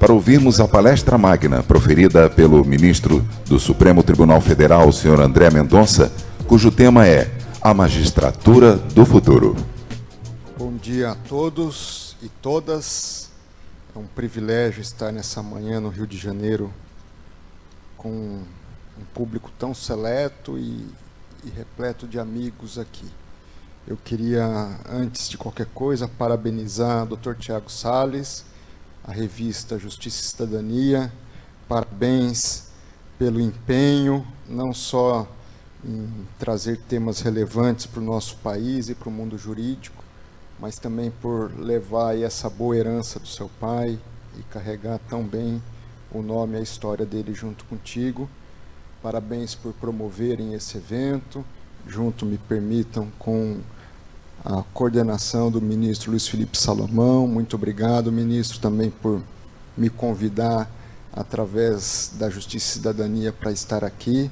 para ouvirmos a palestra magna proferida pelo ministro do Supremo Tribunal Federal, o senhor André Mendonça, cujo tema é A Magistratura do Futuro. Bom dia a todos e todas. É um privilégio estar nessa manhã no Rio de Janeiro com um público tão seleto e repleto de amigos aqui. Eu queria, antes de qualquer coisa, parabenizar o Dr. Tiago Salles, a revista Justiça e Cidadania. Parabéns pelo empenho, não só em trazer temas relevantes para o nosso país e para o mundo jurídico, mas também por levar aí essa boa herança do seu pai e carregar tão bem o nome e a história dele junto contigo. Parabéns por promoverem esse evento, junto, me permitam, com a coordenação do ministro Luiz Felipe Salomão. Muito obrigado, ministro, também por me convidar através da Justiça e Cidadania para estar aqui.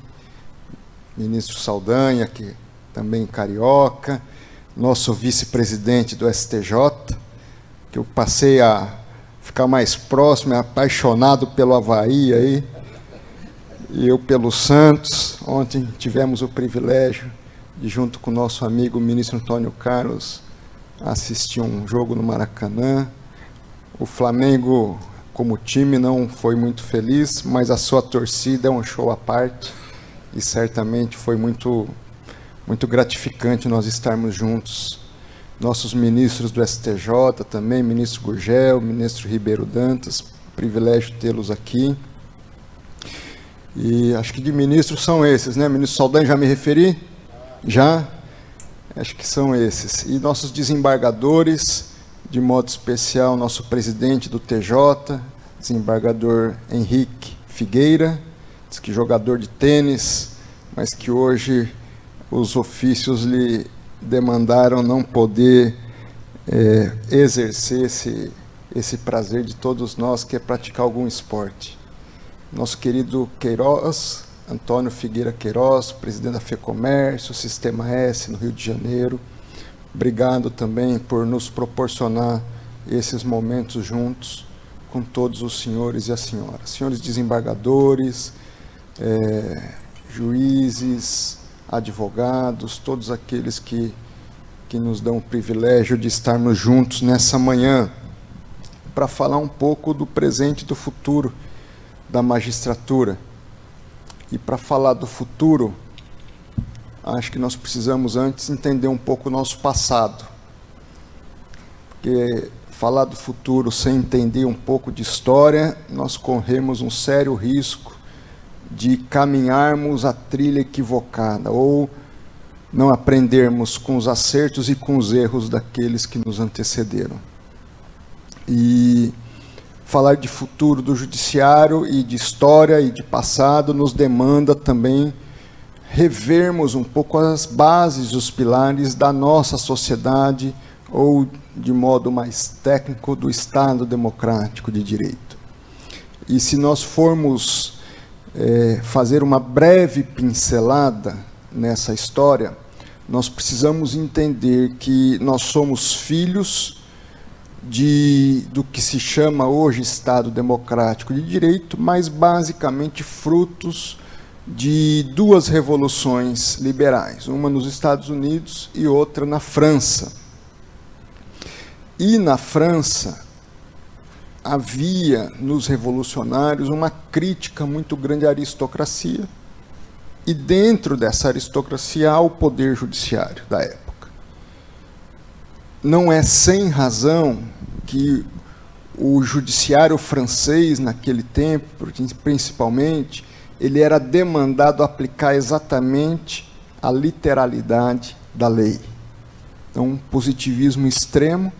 Ministro Saldanha, que também carioca, nosso vice-presidente do STJ, que eu passei a ficar mais próximo, apaixonado pelo Avaí aí, e eu pelo Santos. Ontem tivemos o privilégio de, junto com o nosso amigo o ministro Antônio Carlos, assistir um jogo no Maracanã. O Flamengo, como time, não foi muito feliz, mas a sua torcida é um show à parte, e certamente foi muito gratificante nós estarmos juntos. Nossos ministros do STJ também, ministro Gurgel, ministro Ribeiro Dantas, privilégio tê-los aqui. E acho que de ministros são esses, né? Ministro Saldanha, já me referi? Já? Acho que são esses. E nossos desembargadores, de modo especial, nosso presidente do TJ, desembargador Henrique Figueira, diz que jogador de tênis, mas que hoje os ofícios lhe demandaram não poder exercer esse prazer de todos nós, que é praticar algum esporte. Nosso querido Queiroz, Antônio Figueira Queiroz, presidente da FEComércio, Sistema S no Rio de Janeiro. Obrigado também por nos proporcionar esses momentos juntos com todos os senhores e as senhoras. Senhores desembargadores, juízes, advogados, todos aqueles que nos dão o privilégio de estarmos juntos nessa manhã para falar um pouco do presente e do futuro da magistratura. E para falar do futuro, acho que nós precisamos antes entender um pouco o nosso passado. Porque falar do futuro sem entender um pouco de história, nós corremos um sério risco de caminharmos a trilha equivocada, ou não aprendermos com os acertos e com os erros daqueles que nos antecederam. E falar de futuro do judiciário e de história e de passado nos demanda também revermos um pouco as bases, os pilares da nossa sociedade, ou, de modo mais técnico, do Estado democrático de direito. E se nós formos fazer uma breve pincelada nessa história, nós precisamos entender que nós somos filhos do que se chama hoje Estado Democrático de Direito, mas basicamente frutos de duas revoluções liberais, uma nos Estados Unidos e outra na França. E na França havia nos revolucionários uma crítica muito grande à aristocracia, e dentro dessa aristocracia ao poder judiciário da época. Não é sem razão que o judiciário francês, naquele tempo, principalmente, ele era demandado a aplicar exatamente a literalidade da lei. Então, um positivismo extremo.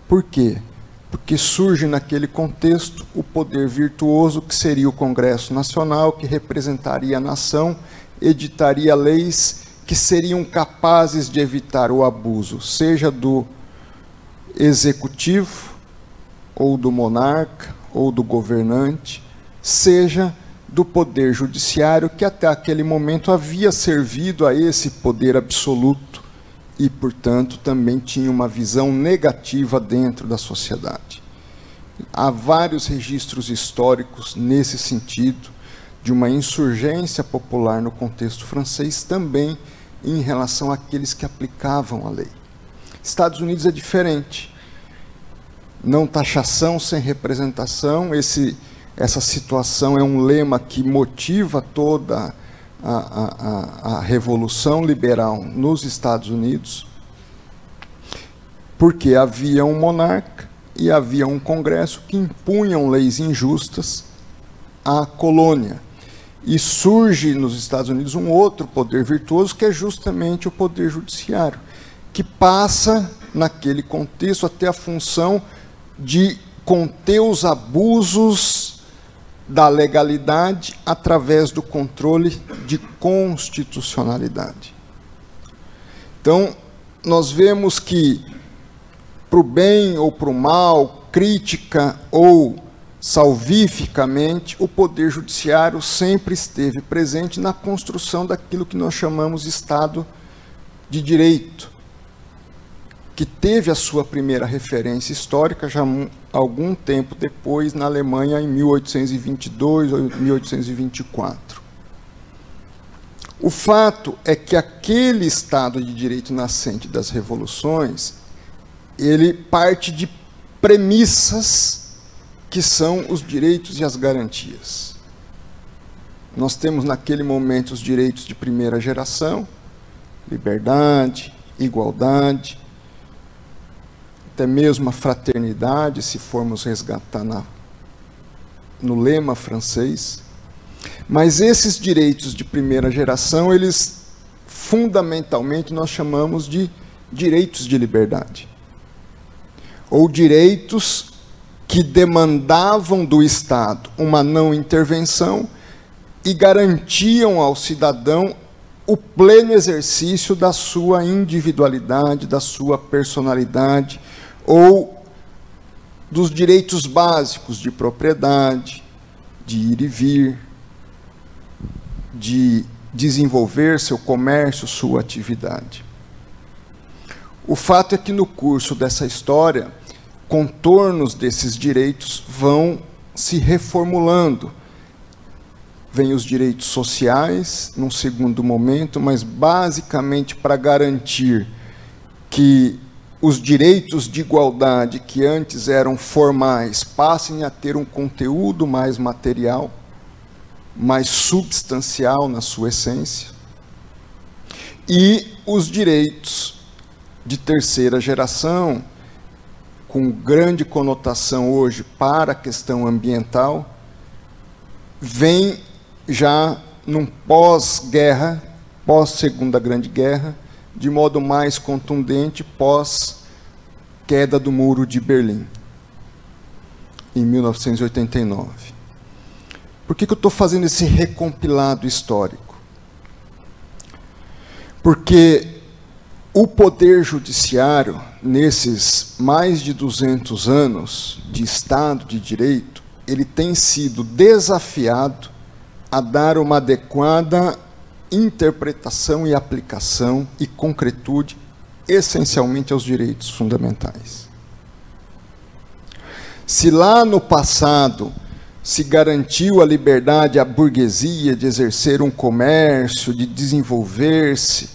Por quê? Porque surge naquele contexto o poder virtuoso, que seria o Congresso Nacional, que representaria a nação, editaria leis que seriam capazes de evitar o abuso, seja do executivo, ou do monarca, ou do governante, seja do poder judiciário, que até aquele momento havia servido a esse poder absoluto e, portanto, também tinha uma visão negativa dentro da sociedade. Há vários registros históricos nesse sentido, de uma insurgência popular no contexto francês, também em relação àqueles que aplicavam a lei. Estados Unidos é diferente. Não taxação sem representação, essa situação é um lema que motiva toda a revolução liberal nos Estados Unidos, porque havia um monarca e havia um congresso que impunham leis injustas à colônia. E surge nos Estados Unidos um outro poder virtuoso, que é justamente o poder judiciário, que passa, naquele contexto, a ter a função de conter os abusos da legalidade através do controle de constitucionalidade. Então, nós vemos que, para o bem ou para o mal, crítica ou salvificamente, o poder judiciário sempre esteve presente na construção daquilo que nós chamamos de Estado de Direito, que teve a sua primeira referência histórica já algum tempo depois, na Alemanha, em 1822 ou 1824. O fato é que aquele Estado de Direito nascente das revoluções, ele parte de premissas que são os direitos e as garantias. Nós temos naquele momento os direitos de primeira geração, liberdade, igualdade, até mesmo a fraternidade, se formos resgatar no lema francês. Mas esses direitos de primeira geração, eles fundamentalmente nós chamamos de direitos de liberdade, ou direitos que demandavam do Estado uma não intervenção e garantiam ao cidadão o pleno exercício da sua individualidade, da sua personalidade, ou dos direitos básicos de propriedade, de ir e vir, de desenvolver seu comércio, sua atividade. O fato é que, no curso dessa história, contornos desses direitos vão se reformulando. Vêm os direitos sociais, num segundo momento, mas basicamente para garantir que os direitos de igualdade, que antes eram formais, passem a ter um conteúdo mais material, mais substancial na sua essência, e os direitos de terceira geração, com grande conotação hoje para a questão ambiental, vem já num pós-guerra, pós-Segunda Grande Guerra, de modo mais contundente, pós-queda do Muro de Berlim, em 1989. Por que eu estou fazendo esse recompilado histórico? Porque o Poder Judiciário, nesses mais de 200 anos de Estado de Direito, ele tem sido desafiado a dar uma adequada interpretação e aplicação e concretude, essencialmente aos direitos fundamentais. Se lá no passado se garantiu a liberdade à burguesia de exercer um comércio, de desenvolver-se,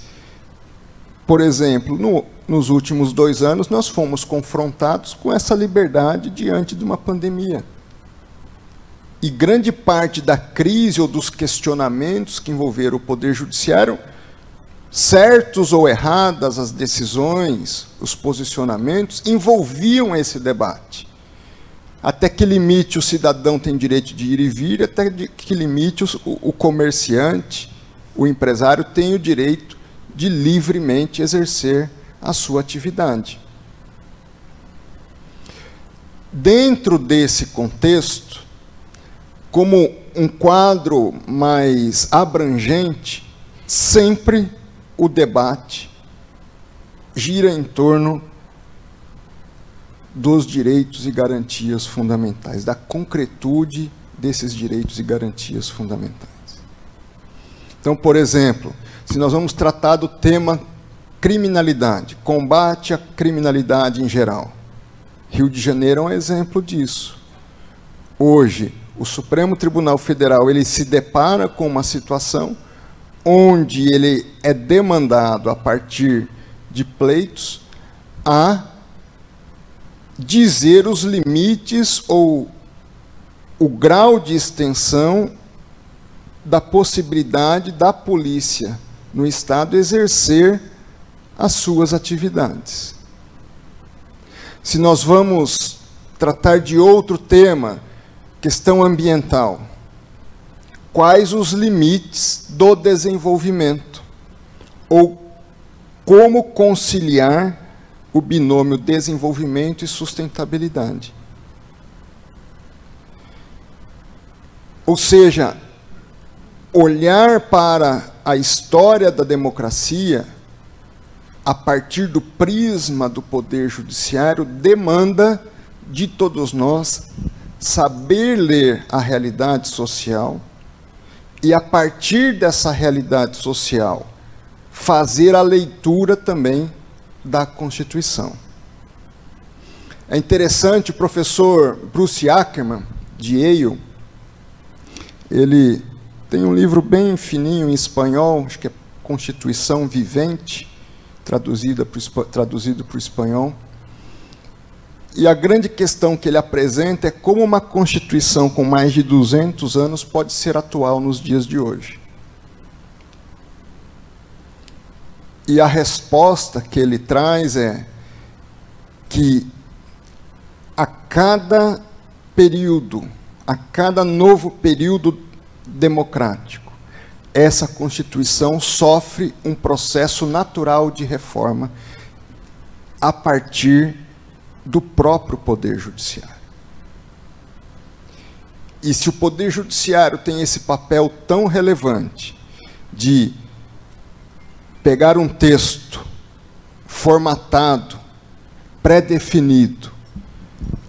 por exemplo, nos últimos 2 anos, nós fomos confrontados com essa liberdade diante de uma pandemia. E grande parte da crise ou dos questionamentos que envolveram o Poder Judiciário, certos ou erradas as decisões, os posicionamentos, envolviam esse debate. Até que limite o cidadão tem direito de ir e vir, até que limite o comerciante, o empresário tem o direito de livremente exercer a sua atividade. Dentro desse contexto, como um quadro mais abrangente, sempre o debate gira em torno dos direitos e garantias fundamentais, da concretude desses direitos e garantias fundamentais. Então, por exemplo, se nós vamos tratar do tema criminalidade, combate à criminalidade em geral, Rio de Janeiro é um exemplo disso. hoje o Supremo Tribunal Federal ele se depara com uma situação onde ele é demandado a partir de pleitos a dizer os limites ou o grau de extensão da possibilidade da polícia no Estado exercer as suas atividades. Se nós vamos tratar de outro tema, questão ambiental, quais os limites do desenvolvimento? Ou como conciliar o binômio desenvolvimento e sustentabilidade? Ou seja, olhar para a história da democracia a partir do prisma do Poder Judiciário demanda de todos nós saber ler a realidade social e, a partir dessa realidade social, fazer a leitura também da Constituição. É interessante, o professor Bruce Ackerman, de Yale, ele tem um livro bem fininho em espanhol, acho que é Constituição Vivente, traduzido para o espanhol. E a grande questão que ele apresenta é como uma Constituição com mais de 200 anos pode ser atual nos dias de hoje. E a resposta que ele traz é que a cada período, a cada novo período democrático, essa Constituição sofre um processo natural de reforma a partir do próprio Poder Judiciário. E se o Poder Judiciário tem esse papel tão relevante de pegar um texto formatado, pré-definido,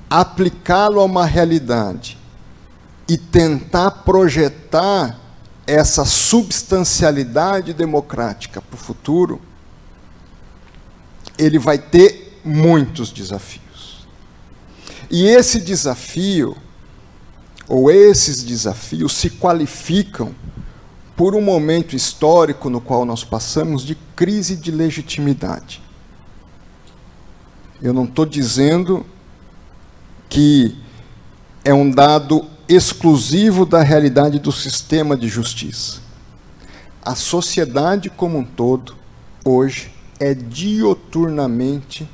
aplicá-lo a uma realidade e tentar projetar essa substancialidade democrática para o futuro, ele vai ter muitos desafios. E esse desafio, ou esses desafios, se qualificam por um momento histórico no qual nós passamos de crise de legitimidade. Eu não estou dizendo que é um dado exclusivo da realidade do sistema de justiça. A sociedade como um todo, hoje, é dioturnamente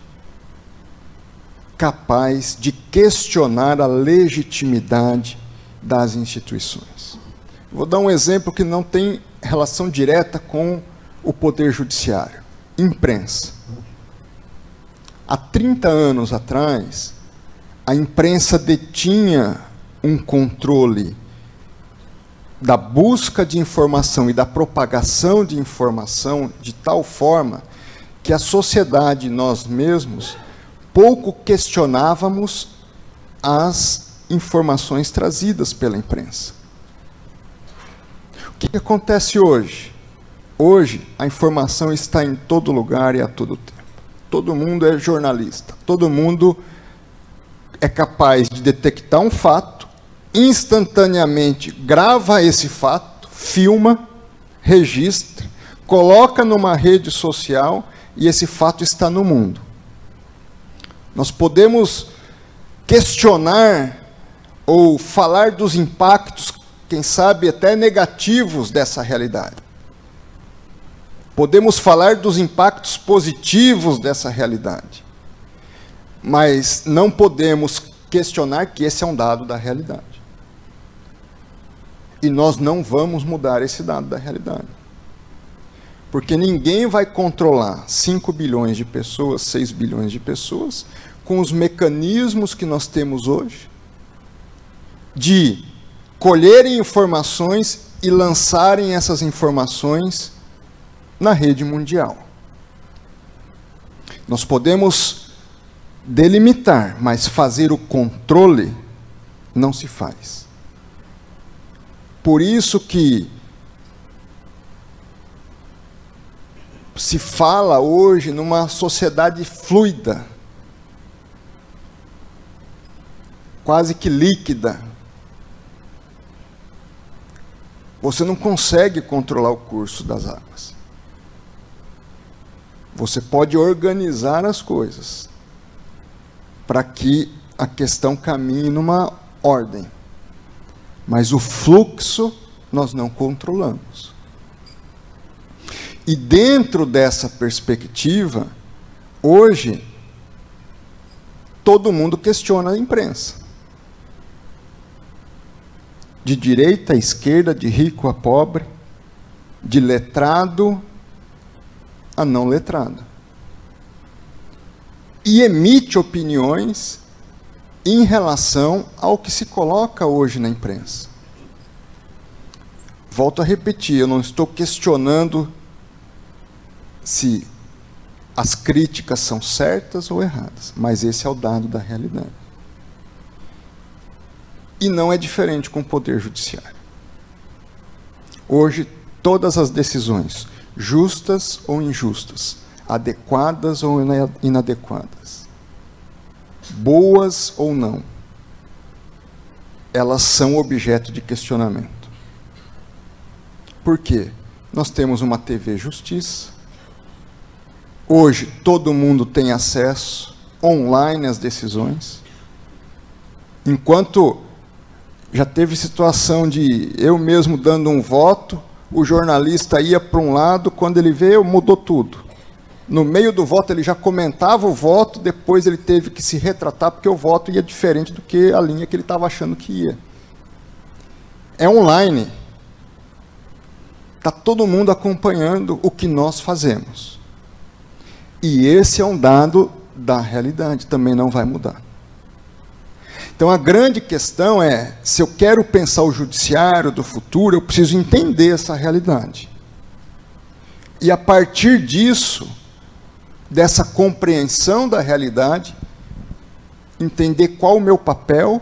capaz de questionar a legitimidade das instituições. Vou dar um exemplo que não tem relação direta com o Poder Judiciário. Imprensa. Há 30 anos atrás, a imprensa detinha um controle da busca de informação e da propagação de informação de tal forma que a sociedade, nós mesmos, pouco questionávamos as informações trazidas pela imprensa. O que acontece hoje? Hoje, a informação está em todo lugar e a todo tempo. Todo mundo é jornalista. Todo mundo é capaz de detectar um fato, instantaneamente grava esse fato, filma, registra, coloca numa rede social e esse fato está no mundo. Nós podemos questionar ou falar dos impactos, quem sabe até negativos dessa realidade. Podemos falar dos impactos positivos dessa realidade. Mas não podemos questionar que esse é um dado da realidade. E nós não vamos mudar esse dado da realidade. Porque ninguém vai controlar 5 bilhões de pessoas, 6 bilhões de pessoas, com os mecanismos que nós temos hoje, de colherem informações e lançarem essas informações na rede mundial. Nós podemos delimitar, mas fazer o controle não se faz. Por isso que se fala hoje numa sociedade fluida, quase que líquida, Você não consegue controlar o curso das águas. Você pode organizar as coisas para que a questão caminhe numa ordem. Mas o fluxo nós não controlamos. E dentro dessa perspectiva, hoje, todo mundo questiona a imprensa. De direita a esquerda, de rico a pobre, de letrado a não letrado. E emite opiniões em relação ao que se coloca hoje na imprensa. Volto a repetir, eu não estou questionando se as críticas são certas ou erradas, mas esse é o dado da realidade. E não é diferente com o Poder Judiciário. Hoje, todas as decisões, justas ou injustas, adequadas ou inadequadas, boas ou não, elas são objeto de questionamento. Por quê? Nós temos uma TV Justiça. Hoje, todo mundo tem acesso online às decisões. Enquanto já teve situação de eu mesmo dando um voto, o jornalista ia para um lado, quando ele veio, mudou tudo. No meio do voto, ele já comentava o voto, depois ele teve que se retratar, porque o voto ia diferente do que a linha que ele estava achando que ia. É online. Está todo mundo acompanhando o que nós fazemos. E esse é um dado da realidade, também não vai mudar. Então, a grande questão é, se eu quero pensar o judiciário do futuro, eu preciso entender essa realidade. E, a partir disso, dessa compreensão da realidade, entender qual o meu papel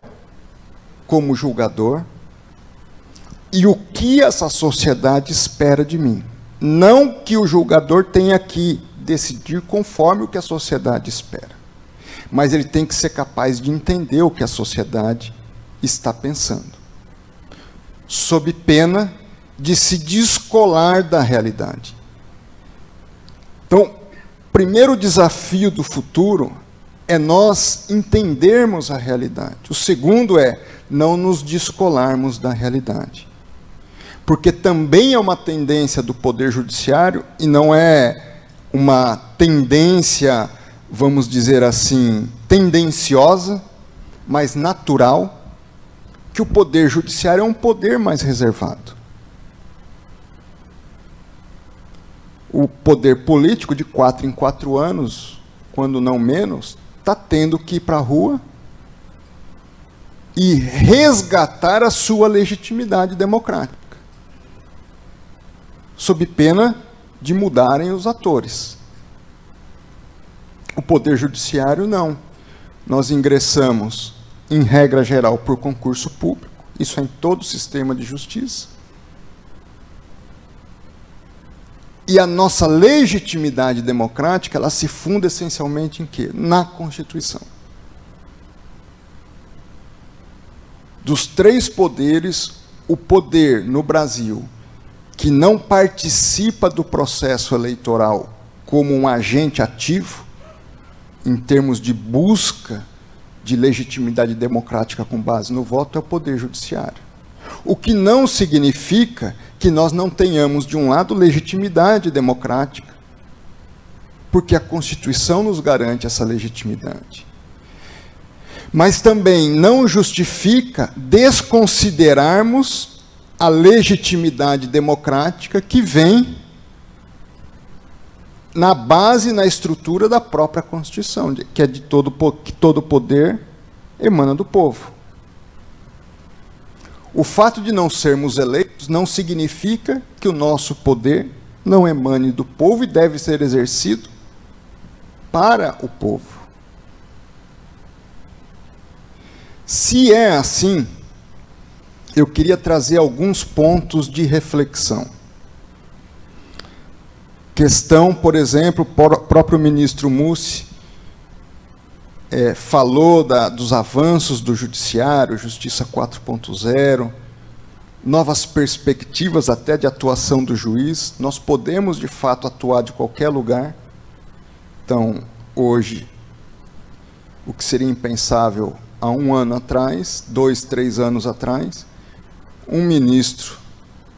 como julgador e o que essa sociedade espera de mim. Não que o julgador tenha que decidir conforme o que a sociedade espera. Mas ele tem que ser capaz de entender o que a sociedade está pensando, sob pena de se descolar da realidade. Então, o primeiro desafio do futuro é nós entendermos a realidade. O segundo é não nos descolarmos da realidade. Porque também é uma tendência do Poder Judiciário, e não é uma tendência, vamos dizer assim, tendenciosa, mas natural, que o Poder Judiciário é um poder mais reservado. O poder político, de 4 em 4 anos, quando não menos, está tendo que ir para a rua e resgatar a sua legitimidade democrática, sob pena de mudarem os atores. O Poder Judiciário, não. Nós ingressamos, em regra geral, por concurso público. Isso é em todo o sistema de justiça. E a nossa legitimidade democrática, ela se funda essencialmente em quê? Na Constituição. Dos 3 poderes, o poder no Brasil que não participa do processo eleitoral como um agente ativo, em termos de busca de legitimidade democrática com base no voto, é o Poder Judiciário. O que não significa que nós não tenhamos, de um lado, legitimidade democrática, porque a Constituição nos garante essa legitimidade. Mas também não justifica desconsiderarmos a legitimidade democrática que vem na base, na estrutura da própria Constituição, que é de que todo poder emana do povo. O fato de não sermos eleitos não significa que o nosso poder não emane do povo e deve ser exercido para o povo. Se é assim, eu queria trazer alguns pontos de reflexão. Questão, por exemplo, o próprio ministro Mussi falou dos avanços do Judiciário, Justiça 4.0, novas perspectivas até de atuação do juiz. Nós podemos, de fato, atuar de qualquer lugar. Então, hoje, o que seria impensável há 1 ano atrás, 2, 3 anos atrás, um ministro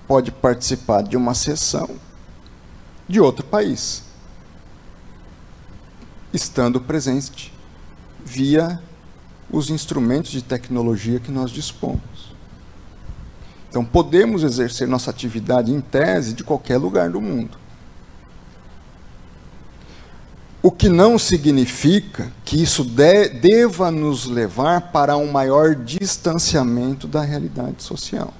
pode participar de uma sessão de outro país, estando presente via os instrumentos de tecnologia que nós dispomos. Então, podemos exercer nossa atividade em tese de qualquer lugar do mundo. O que não significa que isso deva nos levar para um maior distanciamento da realidade social.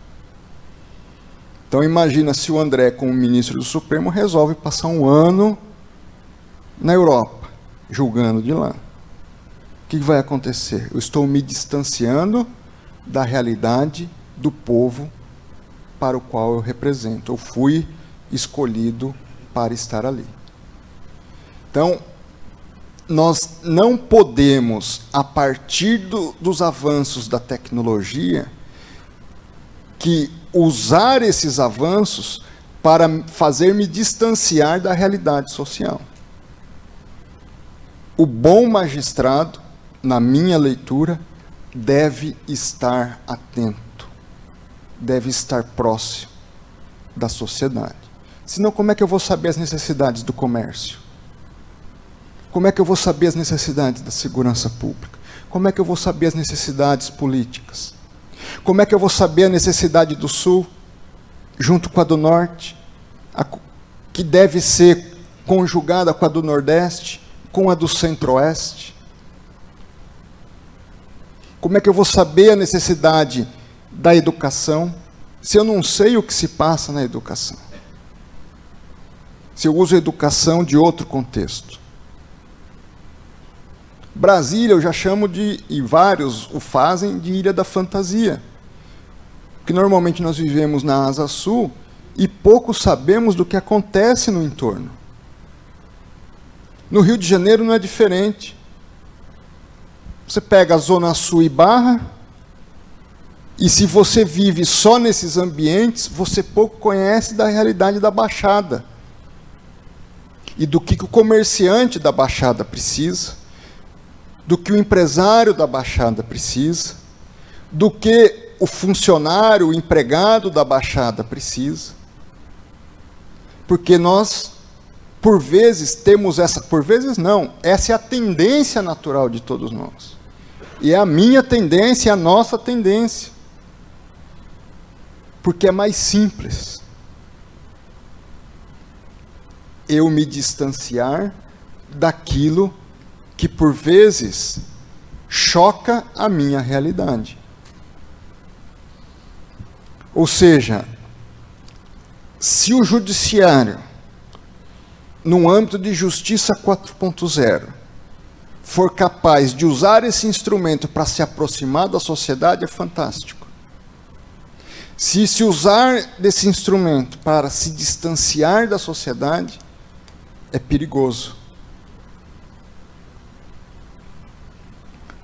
Então, imagina se o André, como ministro do Supremo, resolve passar 1 ano na Europa, julgando de lá. O que vai acontecer? Eu estou me distanciando da realidade do povo para o qual eu represento. Eu fui escolhido para estar ali. Então, nós não podemos, a partir dos avanços da tecnologia, que usar esses avanços para fazer me distanciar da realidade social. O bom magistrado, na minha leitura, deve estar atento, deve estar próximo da sociedade. Senão, como é que eu vou saber as necessidades do comércio? Como é que eu vou saber as necessidades da segurança pública? Como é que eu vou saber as necessidades políticas? Como é que eu vou saber a necessidade do Sul, junto com a do Norte, que deve ser conjugada com a do Nordeste, com a do Centro-Oeste? Como é que eu vou saber a necessidade da educação, se eu não sei o que se passa na educação? Se eu uso a educação de outro contexto. Brasília eu já chamo de, e vários o fazem, de ilha da fantasia. Porque normalmente nós vivemos na Asa Sul e pouco sabemos do que acontece no entorno. No Rio de Janeiro não é diferente. Você pega a Zona Sul e Barra, e se você vive só nesses ambientes, você pouco conhece da realidade da Baixada. E do que o comerciante da Baixada precisa, do que o empresário da Baixada precisa, do que o funcionário, o empregado da Baixada precisa. Porque nós, por vezes, temos essa... Por vezes não, essa é a tendência natural de todos nós. E é a minha tendência, é a nossa tendência. Porque é mais simples eu me distanciar daquilo que, por vezes, choca a minha realidade. Ou seja, se o judiciário, no âmbito de justiça 4.0, for capaz de usar esse instrumento para se aproximar da sociedade, é fantástico. Se usar desse instrumento para se distanciar da sociedade, é perigoso.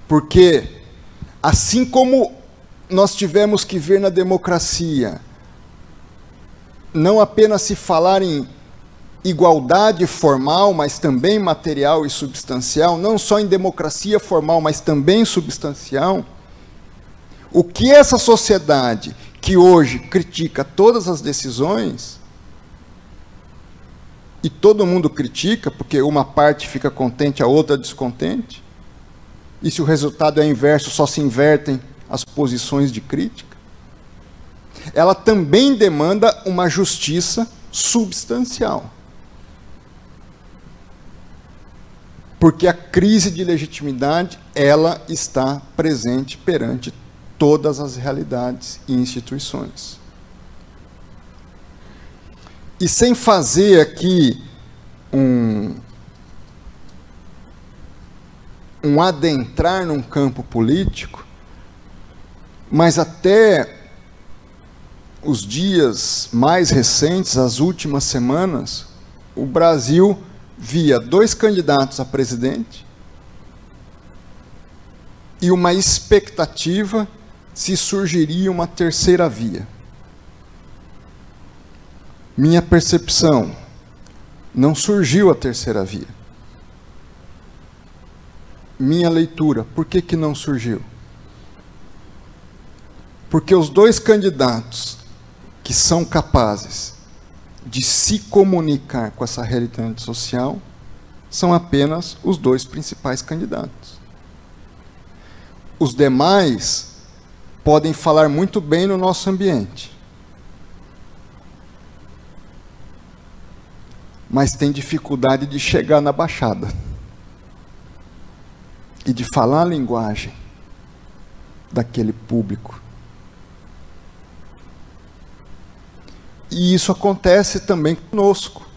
Porque, assim como nós tivemos que ver na democracia, não apenas se falar em igualdade formal, mas também material e substancial, não só em democracia formal, mas também substancial, o que essa sociedade, que hoje critica todas as decisões, e todo mundo critica, porque uma parte fica contente, a outra descontente, e se o resultado é inverso, só se invertem as posições de crítica, ela também demanda uma justiça substancial. Porque a crise de legitimidade, ela está presente perante todas as realidades e instituições. E sem fazer aqui um adentrar num campo político, mas até os dias mais recentes, as últimas semanas, o Brasil via 2 candidatos a presidente e uma expectativa se surgiria uma terceira via. minha percepção, não surgiu a terceira via. Minha leitura, por que que não surgiu? Porque os dois candidatos que são capazes de se comunicar com essa realidade social são apenas os dois principais candidatos. Os demais podem falar muito bem no nosso ambiente, mas têm dificuldade de chegar na Baixada e de falar a linguagem daquele público. E isso acontece também conosco.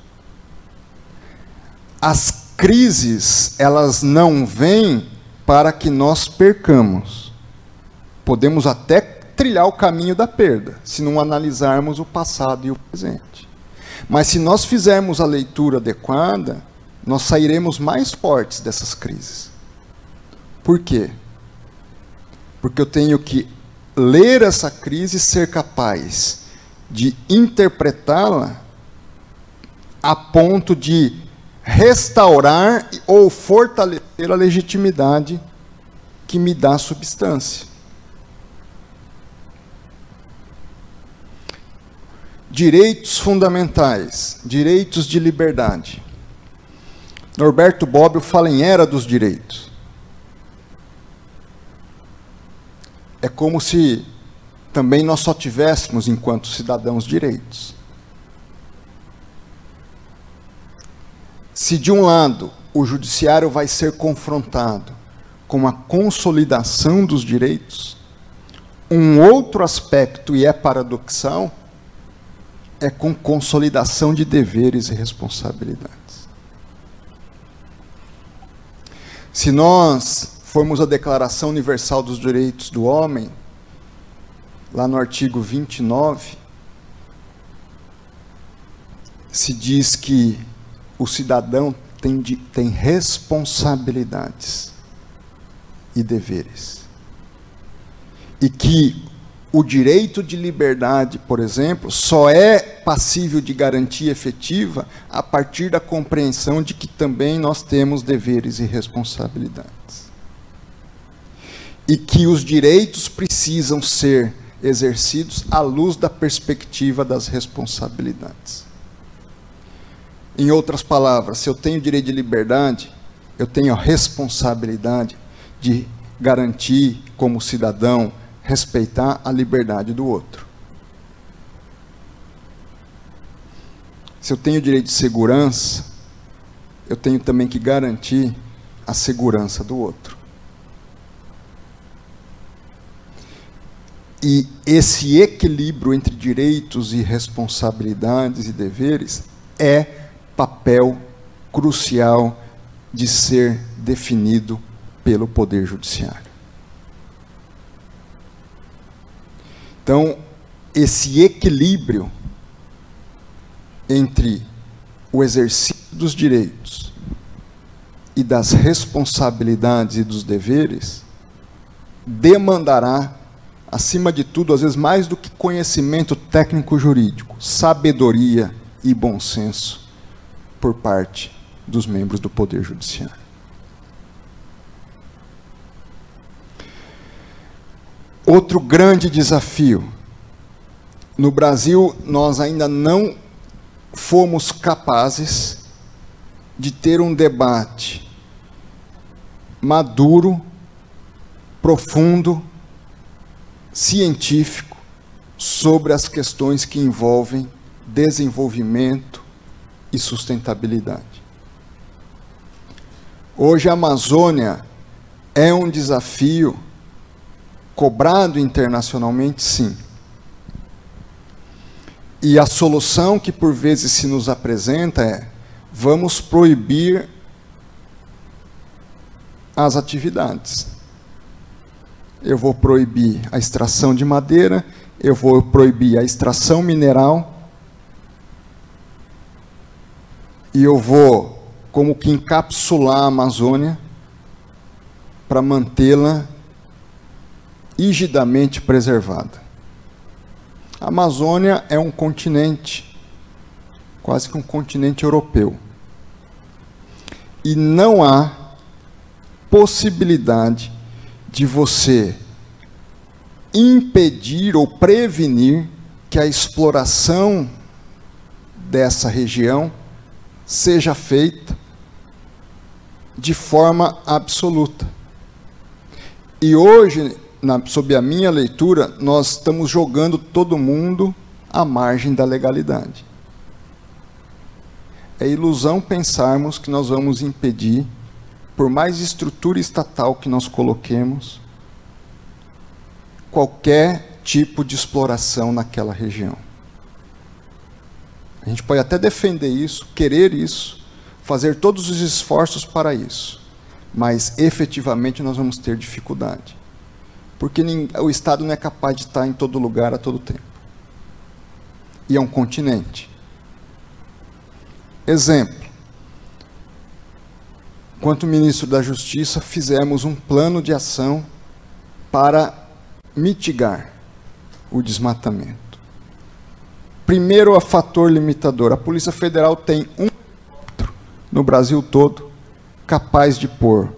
As crises, elas não vêm para que nós percamos. Podemos até trilhar o caminho da perda, se não analisarmos o passado e o presente. Mas se nós fizermos a leitura adequada, nós sairemos mais fortes dessas crises. Por quê? Porque eu tenho que ler essa crise e ser capaz de interpretá-la a ponto de restaurar ou fortalecer a legitimidade que me dá substância. Direitos fundamentais, direitos de liberdade. Norberto Bobbio fala em era dos direitos. É como se também nós só tivéssemos, enquanto cidadãos, direitos. Se de um lado o judiciário vai ser confrontado com a consolidação dos direitos, um outro aspecto, e é paradoxal, é com consolidação de deveres e responsabilidades. Se nós formos à Declaração Universal dos Direitos do Homem, lá no artigo 29, se diz que o cidadão tem responsabilidades e deveres. E que o direito de liberdade, por exemplo, só é passível de garantia efetiva a partir da compreensão de que também nós temos deveres e responsabilidades. E que os direitos precisam ser exercidos à luz da perspectiva das responsabilidades. Em outras palavras, se eu tenho direito de liberdade, eu tenho a responsabilidade de garantir, como cidadão, respeitar a liberdade do outro. Se eu tenho direito de segurança, eu tenho também que garantir a segurança do outro. E esse equilíbrio entre direitos e responsabilidades e deveres é papel crucial de ser definido pelo Poder Judiciário. Então, esse equilíbrio entre o exercício dos direitos e das responsabilidades e dos deveres demandará, acima de tudo, às vezes mais do que conhecimento técnico-jurídico, sabedoria e bom senso por parte dos membros do Poder Judiciário. Outro grande desafio. No Brasil, nós ainda não fomos capazes de ter um debate maduro, profundo, científico, sobre as questões que envolvem desenvolvimento e sustentabilidade. Hoje a Amazônia é um desafio cobrado internacionalmente, sim. E a solução que por vezes se nos apresenta é: vamos proibir as atividades. Eu vou proibir a extração de madeira, eu vou proibir a extração mineral, e eu vou como que encapsular a Amazônia para mantê-la rigidamente preservada. A Amazônia é um continente quase que um continente europeu. E não há possibilidade de você impedir ou prevenir que a exploração dessa região seja feita de forma absoluta. E hoje, sob a minha leitura, nós estamos jogando todo mundo à margem da legalidade. É ilusão pensarmos que nós vamos impedir, por mais estrutura estatal que nós coloquemos, qualquer tipo de exploração naquela região. A gente pode até defender isso, querer isso, fazer todos os esforços para isso, mas efetivamente nós vamos ter dificuldade, porque o Estado não é capaz de estar em todo lugar a todo tempo. E é um continente. Exemplo. Enquanto ministro da Justiça, fizemos um plano de ação para mitigar o desmatamento. Primeiro, o fator limitador. A Polícia Federal tem um helicóptero no Brasil todo capaz de pôr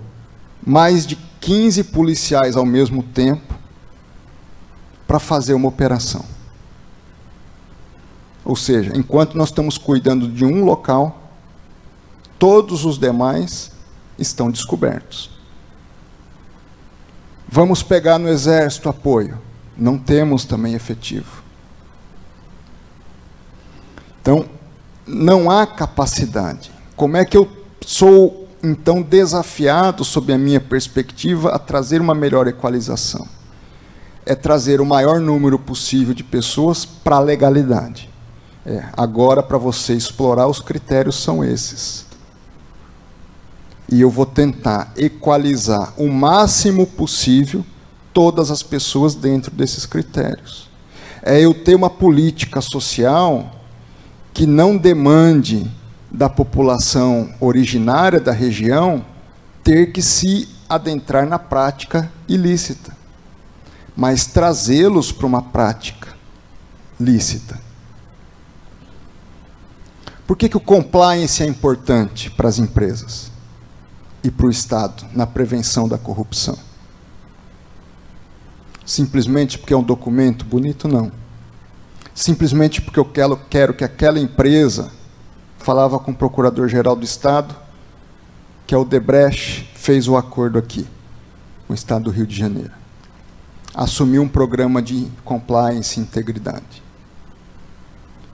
mais de 15 policiais ao mesmo tempo para fazer uma operação. Ou seja, enquanto nós estamos cuidando de um local, todos os demais estão descobertos. Vamos pegar no Exército apoio. Não temos também efetivo. Então, não há capacidade. Como é que eu sou, então, desafiado, sob a minha perspectiva, a trazer uma melhor equalização? É trazer o maior número possível de pessoas para a legalidade. Agora, para você explorar, os critérios são esses. E eu vou tentar equalizar o máximo possível todas as pessoas dentro desses critérios. É eu ter uma política social que não demande da população originária da região ter que se adentrar na prática ilícita, mas trazê-los para uma prática lícita. Por que o compliance é importante para as empresas e para o Estado na prevenção da corrupção? Simplesmente porque é um documento bonito? Não. Simplesmente porque eu quero que aquela empresa, falava com o Procurador-Geral do Estado, que a Odebrecht fez o acordo aqui, com o Estado do Rio de Janeiro. Assumiu um programa de compliance e integridade.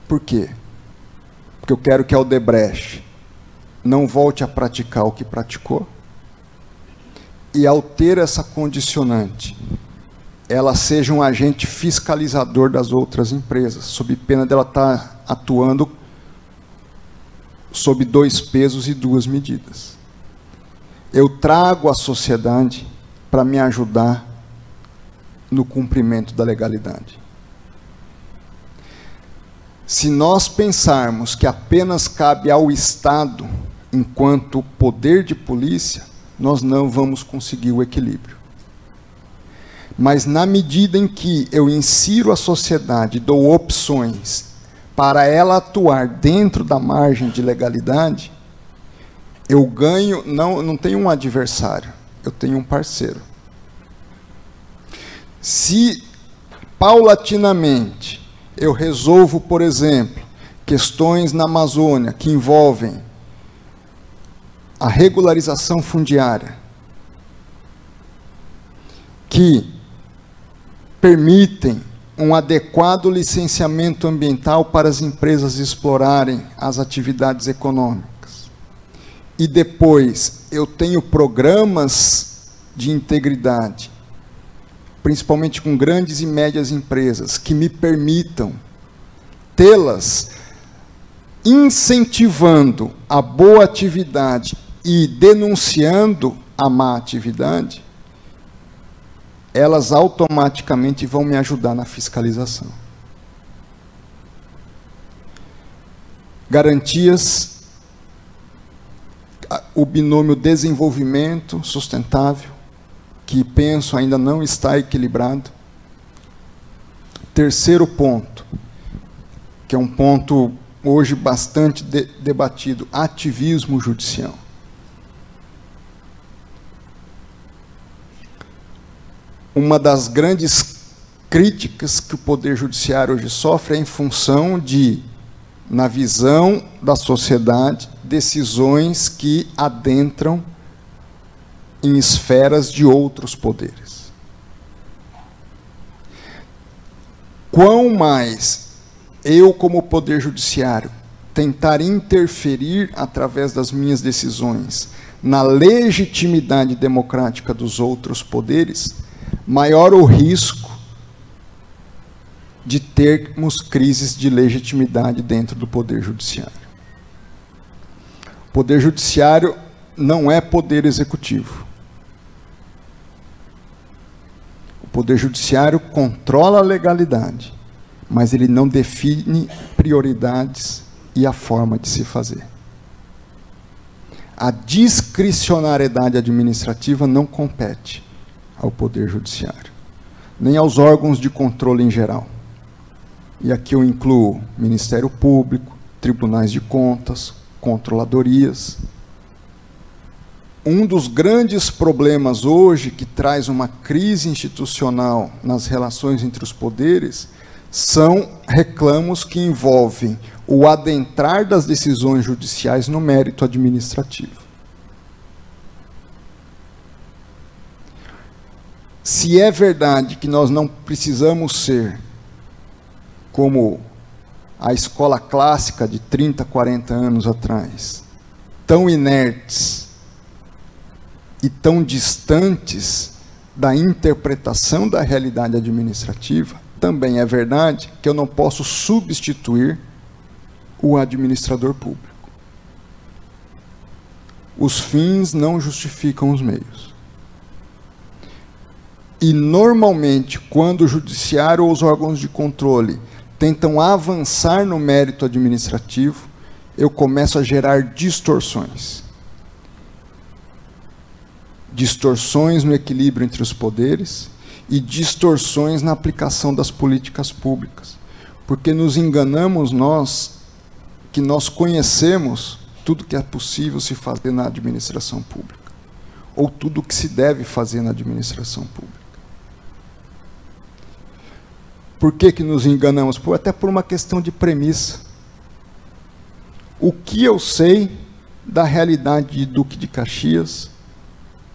Por quê? Porque eu quero que a Odebrecht não volte a praticar o que praticou, e ao ter essa condicionante, ela seja um agente fiscalizador das outras empresas, sob pena dela estar atuando sob 2 pesos e 2 medidas. Eu trago a sociedade para me ajudar no cumprimento da legalidade. Se nós pensarmos que apenas cabe ao Estado, enquanto poder de polícia, nós não vamos conseguir o equilíbrio. Mas na medida em que eu insiro a sociedade, dou opções para ela atuar dentro da margem de legalidade, eu ganho, não tenho um adversário, eu tenho um parceiro. Se paulatinamente eu resolvo, por exemplo, questões na Amazônia que envolvem a regularização fundiária, que permitem um adequado licenciamento ambiental para as empresas explorarem as atividades econômicas, e depois eu tenho programas de integridade, principalmente com grandes e médias empresas, que me permitam tê-las incentivando a boa atividade e denunciando a má atividade, elas automaticamente vão me ajudar na fiscalização. Garantias, o binômio desenvolvimento sustentável, que penso ainda não está equilibrado. Terceiro ponto, que é um ponto hoje bastante debatido, ativismo judicial. Uma das grandes críticas que o Poder Judiciário hoje sofre é em função de, na visão da sociedade, decisões que adentram em esferas de outros poderes. Quão mais eu, como Poder Judiciário, tentar interferir através das minhas decisões na legitimidade democrática dos outros poderes, maior o risco de termos crises de legitimidade dentro do Poder Judiciário. O Poder Judiciário não é poder executivo. O Poder Judiciário controla a legalidade, mas ele não define prioridades e a forma de se fazer. A discricionariedade administrativa não compete ao Poder Judiciário, nem aos órgãos de controle em geral. E aqui eu incluo Ministério Público, Tribunais de Contas, controladorias. Um dos grandes problemas hoje que traz uma crise institucional nas relações entre os poderes são reclamos que envolvem o adentrar das decisões judiciais no mérito administrativo. Se é verdade que nós não precisamos ser como a escola clássica de 30, 40 anos atrás, tão inertes e tão distantes da interpretação da realidade administrativa, também é verdade que eu não posso substituir o administrador público. Os fins não justificam os meios. E, normalmente, quando o judiciário ou os órgãos de controle tentam avançar no mérito administrativo, eu começo a gerar distorções. Distorções no equilíbrio entre os poderes e distorções na aplicação das políticas públicas. Porque nos enganamos nós, que nós conhecemos tudo que é possível se fazer na administração pública, ou tudo que se deve fazer na administração pública. Por que nos enganamos? Até por uma questão de premissa. O que eu sei da realidade de Duque de Caxias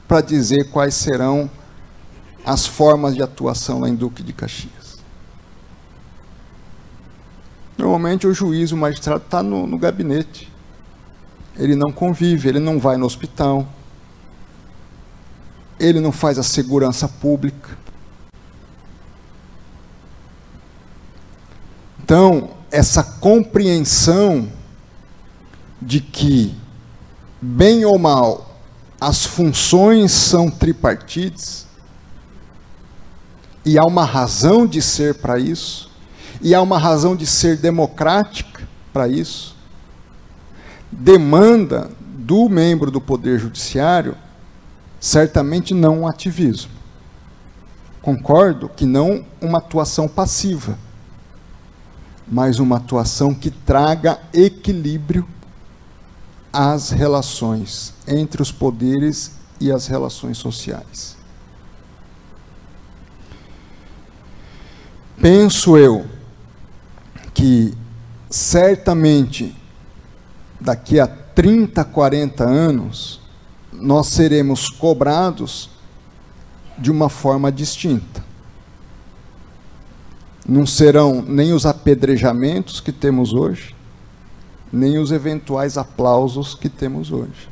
para dizer quais serão as formas de atuação lá em Duque de Caxias? Normalmente o juiz, o magistrado, está no gabinete. Ele não convive, ele não vai no hospital, ele não faz a segurança pública. Então, essa compreensão de que, bem ou mal, as funções são tripartites, e há uma razão de ser para isso, e há uma razão de ser democrática para isso, demanda do membro do Poder Judiciário, certamente não um ativismo. Concordo que não uma atuação passiva, mas uma atuação que traga equilíbrio às relações entre os poderes e as relações sociais. Penso eu que, certamente, daqui a 30, 40 anos, nós seremos cobrados de uma forma distinta. Não serão nem os apedrejamentos que temos hoje, nem os eventuais aplausos que temos hoje.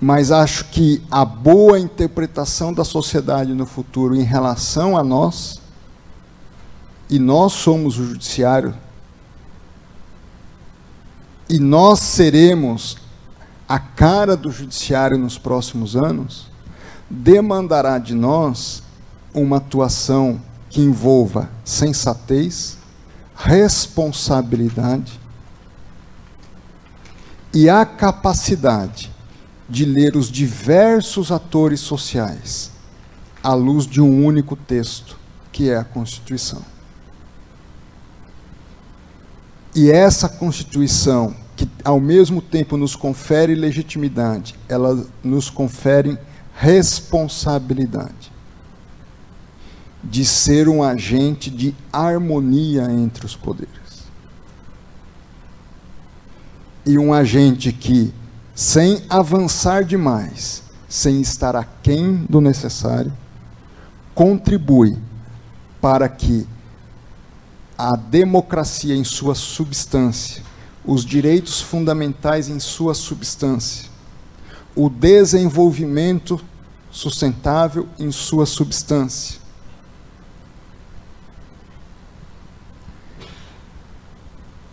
Mas acho que a boa interpretação da sociedade no futuro em relação a nós, e nós somos o judiciário, e nós seremos a cara do judiciário nos próximos anos, demandará de nós uma atuação que envolva sensatez, responsabilidade e a capacidade de ler os diversos atores sociais à luz de um único texto, que é a Constituição. E essa Constituição, que ao mesmo tempo nos confere legitimidade, ela nos confere responsabilidade de ser um agente de harmonia entre os poderes. E um agente que, sem avançar demais, sem estar aquém do necessário, contribui para que a democracia em sua substância, os direitos fundamentais em sua substância, o desenvolvimento sustentável em sua substância,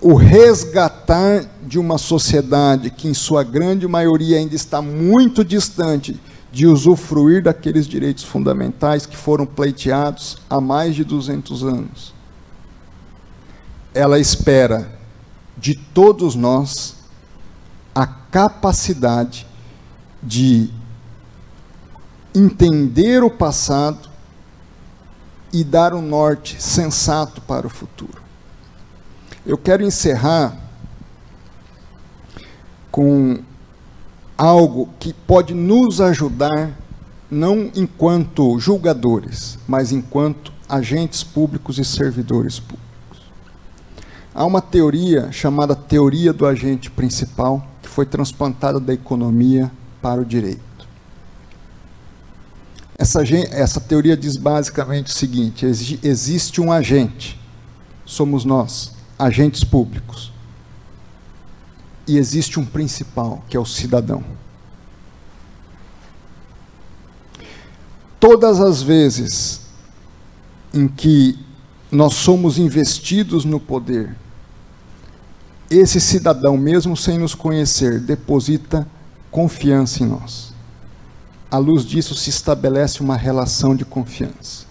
o resgatar de uma sociedade que, em sua grande maioria, ainda está muito distante de usufruir daqueles direitos fundamentais que foram pleiteados há mais de 200 anos. Ela espera de todos nós a capacidade de entender o passado e dar um norte sensato para o futuro. Eu quero encerrar com algo que pode nos ajudar, não enquanto julgadores, mas enquanto agentes públicos e servidores públicos. Há uma teoria chamada teoria do agente principal, que foi transplantada da economia para o direito. Essa teoria diz basicamente o seguinte: existe um agente, somos nós, agentes públicos, e existe um principal, que é o cidadão. Todas as vezes em que nós somos investidos no poder, esse cidadão, mesmo sem nos conhecer, deposita confiança em nós. À luz disso se estabelece uma relação de confiança.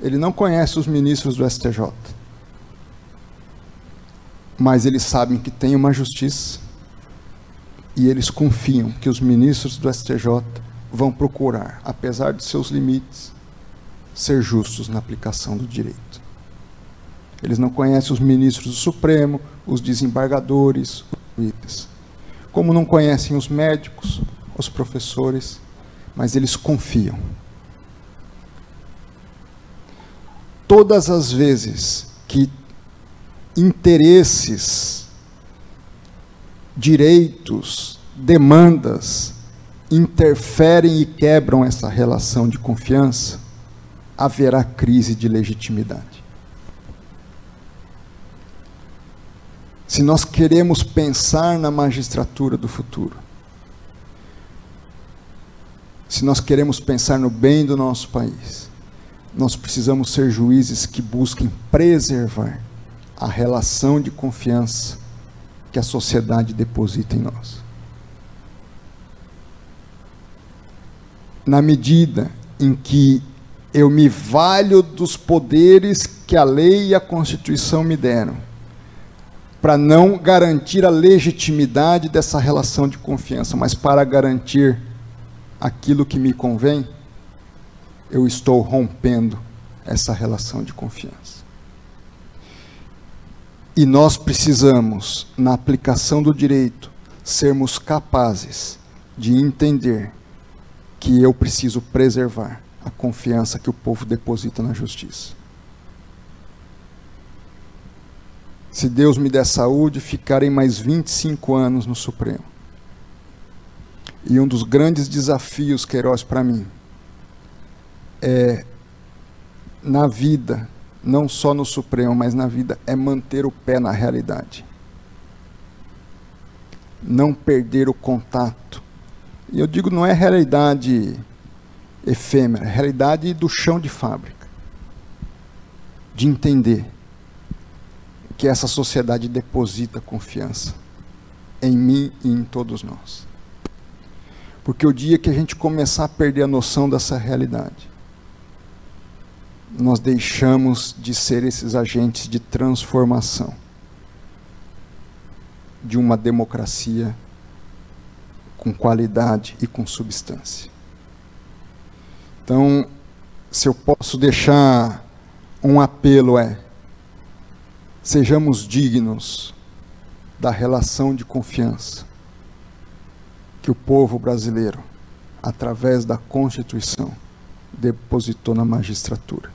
Ele não conhece os ministros do STJ, mas eles sabem que tem uma justiça e eles confiam que os ministros do STJ vão procurar, apesar de seus limites, ser justos na aplicação do direito. Eles não conhecem os ministros do Supremo, os desembargadores, os juízes. Como não conhecem os médicos, os professores, mas eles confiam. Todas as vezes que interesses, direitos, demandas interferem e quebram essa relação de confiança, haverá crise de legitimidade. Se nós queremos pensar na magistratura do futuro, se nós queremos pensar no bem do nosso país, nós precisamos ser juízes que busquem preservar a relação de confiança que a sociedade deposita em nós. Na medida em que eu me valho dos poderes que a lei e a Constituição me deram, para não garantir a legitimidade dessa relação de confiança, mas para garantir aquilo que me convém, eu estou rompendo essa relação de confiança. E nós precisamos, na aplicação do direito, sermos capazes de entender que eu preciso preservar a confiança que o povo deposita na justiça. Se Deus me der saúde, ficarei mais 25 anos no Supremo. E um dos grandes desafios, Queiroz, para mim, é, na vida, não só no Supremo, mas na vida, é manter o pé na realidade. Não perder o contato. E eu digo, não é realidade efêmera, é realidade do chão de fábrica. De entender que essa sociedade deposita confiança em mim e em todos nós. Porque o dia que a gente começar a perder a noção dessa realidade, nós deixamos de ser esses agentes de transformação de uma democracia com qualidade e com substância. Então, se eu posso deixar um apelo, sejamos dignos da relação de confiança que o povo brasileiro, através da Constituição, depositou na magistratura.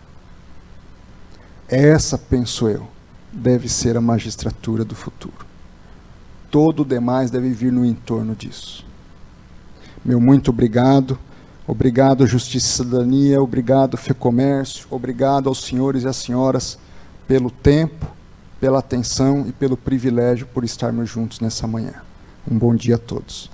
Essa, penso eu, deve ser a magistratura do futuro. Todo o demais deve vir no entorno disso. Meu muito obrigado. Obrigado, Justiça e Cidadania. Obrigado, FEComércio. Obrigado aos senhores e às senhoras pelo tempo, pela atenção e pelo privilégio por estarmos juntos nessa manhã. Um bom dia a todos.